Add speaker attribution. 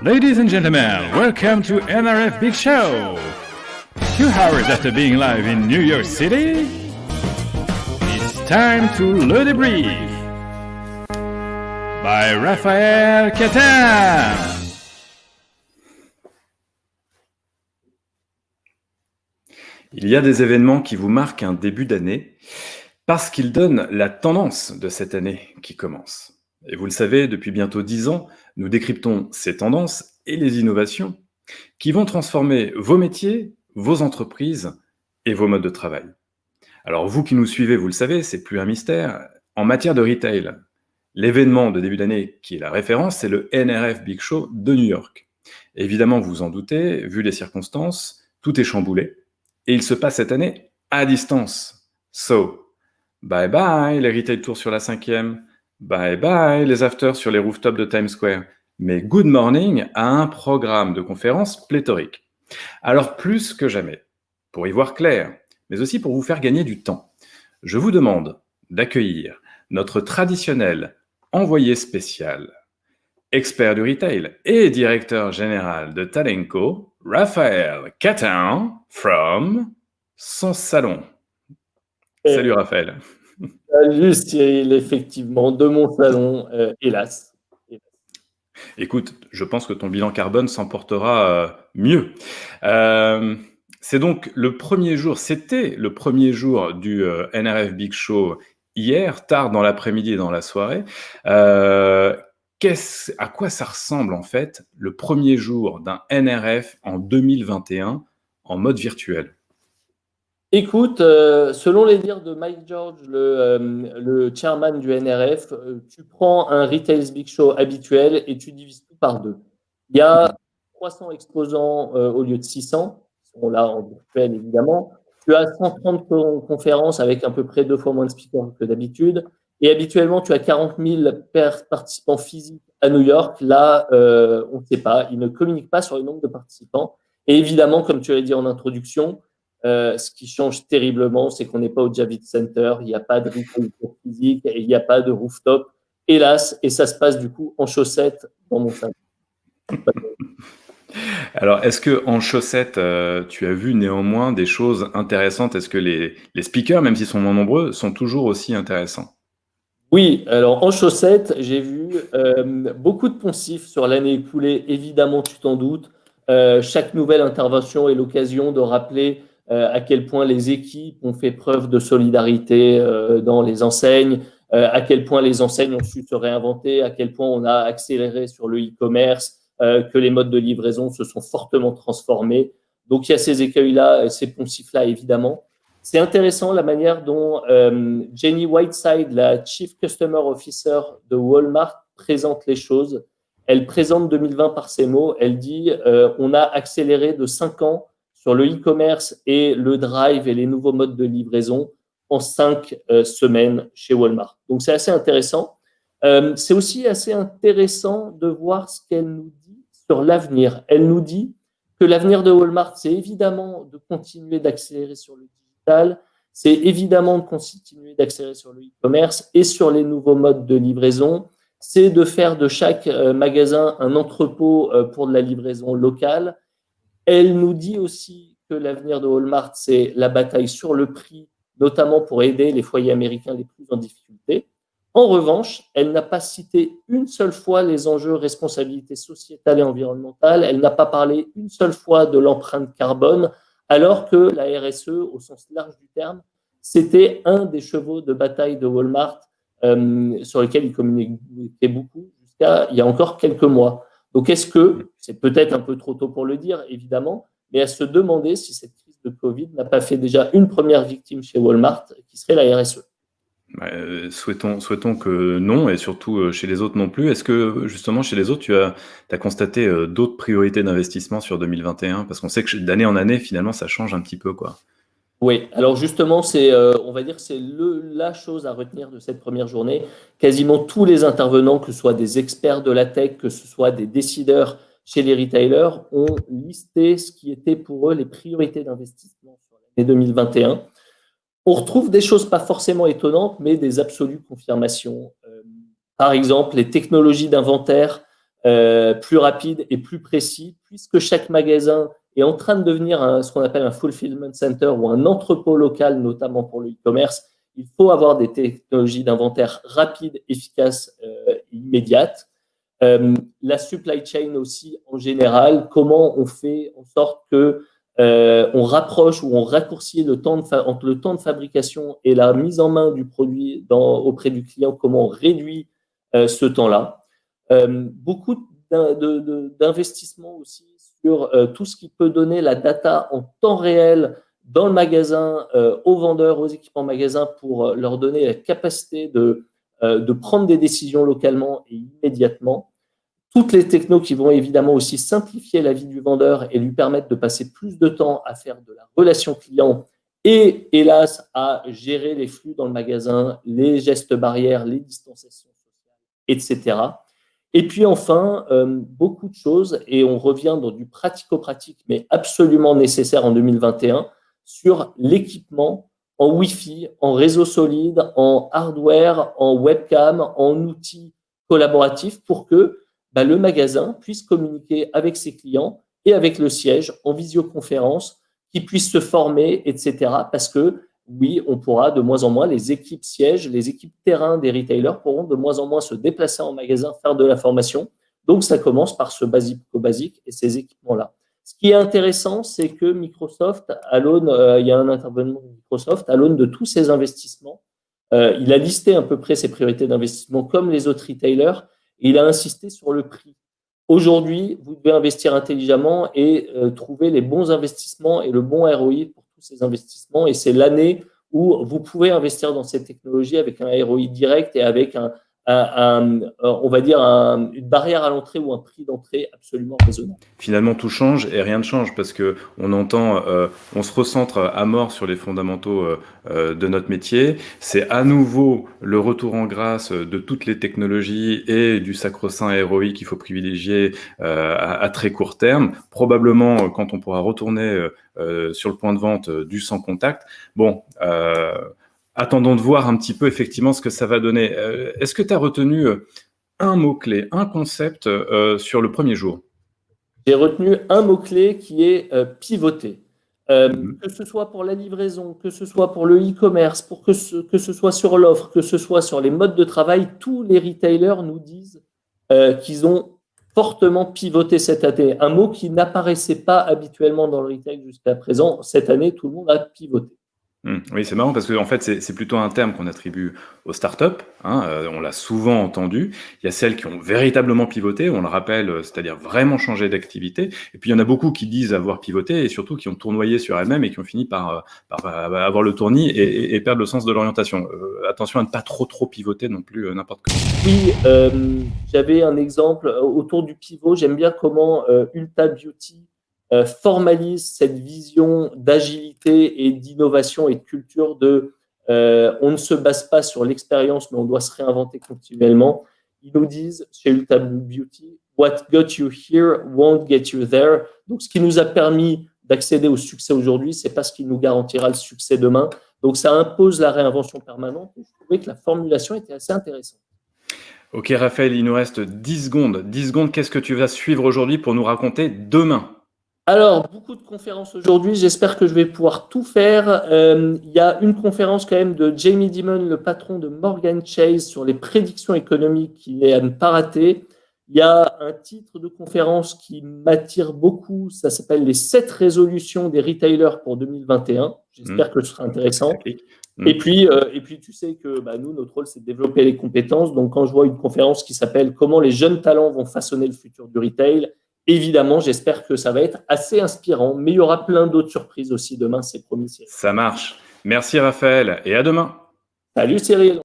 Speaker 1: Ladies and gentlemen, welcome to NRF Big Show. 2 hours after being live in New York City, it's time to Le Débrief by Raphaël Catin.
Speaker 2: Il y a des événements qui vous marquent un début d'année parce qu'ils donnent la tendance de cette année qui commence. Et vous le savez, depuis bientôt 10 ans, nous décryptons ces tendances et les innovations qui vont transformer vos métiers, vos entreprises et vos modes de travail. Alors vous qui nous suivez, vous le savez, c'est plus un mystère. En matière de retail, l'événement de début d'année qui est la référence, c'est le NRF Big Show de New York. Évidemment, vous vous en doutez, vu les circonstances, tout est chamboulé. Et il se passe cette année à distance. So, bye bye les retail tours sur la 5e, bye bye les afters sur les rooftops de Times Square. Mais Good Morning a un programme de conférences pléthorique. Alors plus que jamais, pour y voir clair, mais aussi pour vous faire gagner du temps, je vous demande d'accueillir notre traditionnel envoyé spécial, expert du retail et directeur général de Talenco, Raphaël Catin, from son salon. Salut Raphaël.
Speaker 3: Salut Cyril, effectivement, de mon salon, hélas.
Speaker 2: Écoute, je pense que ton bilan carbone s'emportera mieux. C'est donc le premier jour, c'était le premier jour du NRF Big Show hier, tard dans l'après-midi et dans la soirée. À quoi ça ressemble en fait le premier jour d'un NRF en 2021 en mode virtuel?
Speaker 3: Écoute, selon les dires de Mike George, le chairman du NRF, tu prends un Retail Big Show habituel et tu divises tout par 2. Il y a 300 exposants au lieu de 600, qui sont là en virtuel évidemment. Tu as 130 conférences avec à peu près 2 fois moins de speakers que d'habitude. Et habituellement, tu as 40 000 participants physiques à New York. Là, on ne sait pas. Ils ne communiquent pas sur le nombre de participants. Et évidemment, comme tu l'as dit en introduction, ce qui change terriblement, c'est qu'on n'est pas au Javits Center. Il n'y a pas de retail physique et il n'y a pas de rooftop. Hélas, et ça se passe du coup en chaussettes dans mon salon.
Speaker 2: Alors, est-ce qu'en chaussettes, tu as vu néanmoins des choses intéressantes? Est-ce que les speakers, même s'ils sont moins nombreux, sont toujours aussi intéressants?
Speaker 3: Oui, alors en chaussettes, j'ai vu beaucoup de poncifs sur l'année écoulée. Évidemment, tu t'en doutes. Chaque nouvelle intervention est l'occasion de rappeler à quel point les équipes ont fait preuve de solidarité dans les enseignes, à quel point les enseignes ont su se réinventer, à quel point on a accéléré sur le e-commerce, que les modes de livraison se sont fortement transformés. Donc, il y a ces écueils-là, ces poncifs-là, évidemment. C'est intéressant la manière dont Jenny Whiteside, la Chief Customer Officer de Walmart, présente les choses. Elle présente 2020 par ces mots. Elle dit on a accéléré de 5 ans sur le e-commerce et le drive et les nouveaux modes de livraison en 5 semaines chez Walmart. Donc, c'est assez intéressant. C'est aussi assez intéressant de voir ce qu'elle nous dit sur l'avenir. Elle nous dit que l'avenir de Walmart, c'est évidemment de continuer d'accélérer sur le digital, c'est évidemment de continuer d'accélérer sur le e-commerce et sur les nouveaux modes de livraison. C'est de faire de chaque magasin un entrepôt pour de la livraison locale. Elle nous dit aussi que l'avenir de Walmart, c'est la bataille sur le prix, notamment pour aider les foyers américains les plus en difficulté. En revanche, elle n'a pas cité une seule fois les enjeux responsabilité sociétale et environnementale. Elle n'a pas parlé une seule fois de l'empreinte carbone, alors que la RSE, au sens large du terme, c'était un des chevaux de bataille de Walmart sur lequel il communiquait beaucoup jusqu'à il y a encore quelques mois. Donc, est-ce que, c'est peut-être un peu trop tôt pour le dire, évidemment, mais à se demander si cette crise de Covid n'a pas fait déjà une première victime chez Walmart, qui serait la RSE.
Speaker 2: Souhaitons que non, et surtout chez les autres non plus. Est-ce que justement chez les autres, tu as constaté d'autres priorités d'investissement sur 2021? Parce qu'on sait que d'année en année, finalement, ça change un petit peu, quoi.
Speaker 3: Oui, alors justement, c'est, on va dire, c'est la chose à retenir de cette première journée. Quasiment tous les intervenants, que ce soit des experts de la tech, que ce soit des décideurs chez les retailers, ont listé ce qui était pour eux les priorités d'investissement sur l'année 2021. On retrouve des choses pas forcément étonnantes, mais des absolues confirmations. Par exemple, les technologies d'inventaire plus rapide et plus précis, puisque chaque magasin est en train de devenir ce qu'on appelle un fulfillment center ou un entrepôt local, notamment pour le e-commerce. Il faut avoir des technologies d'inventaire rapides, efficaces, immédiates. La supply chain aussi, en général, comment on fait en sorte que on rapproche ou on raccourcit entre le temps de fabrication et la mise en main du produit auprès du client, comment on réduit ce temps-là. Beaucoup d'investissements aussi sur tout ce qui peut donner la data en temps réel dans le magasin, aux vendeurs, aux équipements magasins, pour leur donner la capacité de prendre des décisions localement et immédiatement. Toutes les technos qui vont évidemment aussi simplifier la vie du vendeur et lui permettre de passer plus de temps à faire de la relation client et, hélas, à gérer les flux dans le magasin, les gestes barrières, les distanciations sociales, etc. Et puis enfin, beaucoup de choses, et on revient dans du pratico-pratique, mais absolument nécessaire en 2021, sur l'équipement en Wi-Fi, en réseau solide, en hardware, en webcam, en outils collaboratifs pour que le magasin puisse communiquer avec ses clients et avec le siège en visioconférence, qu'ils puissent se former, etc. Parce que, oui, on pourra de moins en moins, les équipes sièges, les équipes terrain des retailers pourront de moins en moins se déplacer en magasin, faire de la formation. Donc, ça commence par ce basique et ces équipements-là. Ce qui est intéressant, c'est que Microsoft, à l'aune, il y a un intervenant de Microsoft, à l'aune de tous ces investissements, il a listé à peu près ses priorités d'investissement comme les autres retailers, et il a insisté sur le prix. Aujourd'hui, vous devez investir intelligemment et trouver les bons investissements et le bon ROI pour tous ces investissements. Et c'est l'année où vous pouvez investir dans ces technologies avec un ROI direct et avec on va dire une barrière à l'entrée ou un prix d'entrée absolument raisonnable.
Speaker 2: Finalement, tout change et rien ne change parce que on entend, on se recentre à mort sur les fondamentaux de notre métier. C'est à nouveau le retour en grâce de toutes les technologies et du sacro-saint ROI qu'il faut privilégier à très court terme. Probablement, quand on pourra retourner sur le point de vente du sans contact. Bon. Attendons de voir un petit peu effectivement ce que ça va donner. Est-ce que tu as retenu un mot-clé, un concept sur le premier jour?
Speaker 3: J'ai retenu un mot-clé qui est pivoter. Que ce soit pour la livraison, que ce soit pour le e-commerce, que ce soit sur l'offre, que ce soit sur les modes de travail, tous les retailers nous disent qu'ils ont fortement pivoté cette année. Un mot qui n'apparaissait pas habituellement dans le retail jusqu'à présent. Cette année, tout le monde a pivoté.
Speaker 2: Oui, c'est marrant parce que en fait, c'est plutôt un terme qu'on attribue aux startups. On l'a souvent entendu. Il y a celles qui ont véritablement pivoté, on le rappelle, c'est-à-dire vraiment changé d'activité. Et puis, il y en a beaucoup qui disent avoir pivoté et surtout qui ont tournoyé sur elles-mêmes et qui ont fini par avoir le tournis et perdre le sens de l'orientation. Attention à ne pas trop pivoter non plus n'importe comment.
Speaker 3: Oui, j'avais un exemple autour du pivot. J'aime bien comment Ulta Beauty formalise cette vision d'agilité et d'innovation et de culture on ne se base pas sur l'expérience, mais on doit se réinventer continuellement. Ils nous disent chez Ulta Beauty, what got you here won't get you there. Donc, ce qui nous a permis d'accéder au succès aujourd'hui, c'est pas ce qui nous garantira le succès demain. Donc, ça impose la réinvention permanente. Et je trouvais que la formulation était assez intéressante.
Speaker 2: Ok, Raphaël, il nous reste 10 secondes. 10 secondes, qu'est-ce que tu vas suivre aujourd'hui pour nous raconter demain ?
Speaker 3: Alors, beaucoup de conférences aujourd'hui. J'espère que je vais pouvoir tout faire. Il y a une conférence quand même de Jamie Dimon, le patron de Morgan Chase, sur les prédictions économiques qui est à ne pas rater. Il y a un titre de conférence qui m'attire beaucoup. Ça s'appelle « Les 7 résolutions des retailers pour 2021 ». J'espère que ce sera intéressant. Et puis, tu sais que nous, notre rôle, c'est de développer les compétences. Donc, quand je vois une conférence qui s'appelle « Comment les jeunes talents vont façonner le futur du retail », évidemment, j'espère que ça va être assez inspirant, mais il y aura plein d'autres surprises aussi demain, c'est promis.
Speaker 2: Ça marche. Merci Raphaël et à demain.
Speaker 3: Salut Cyril.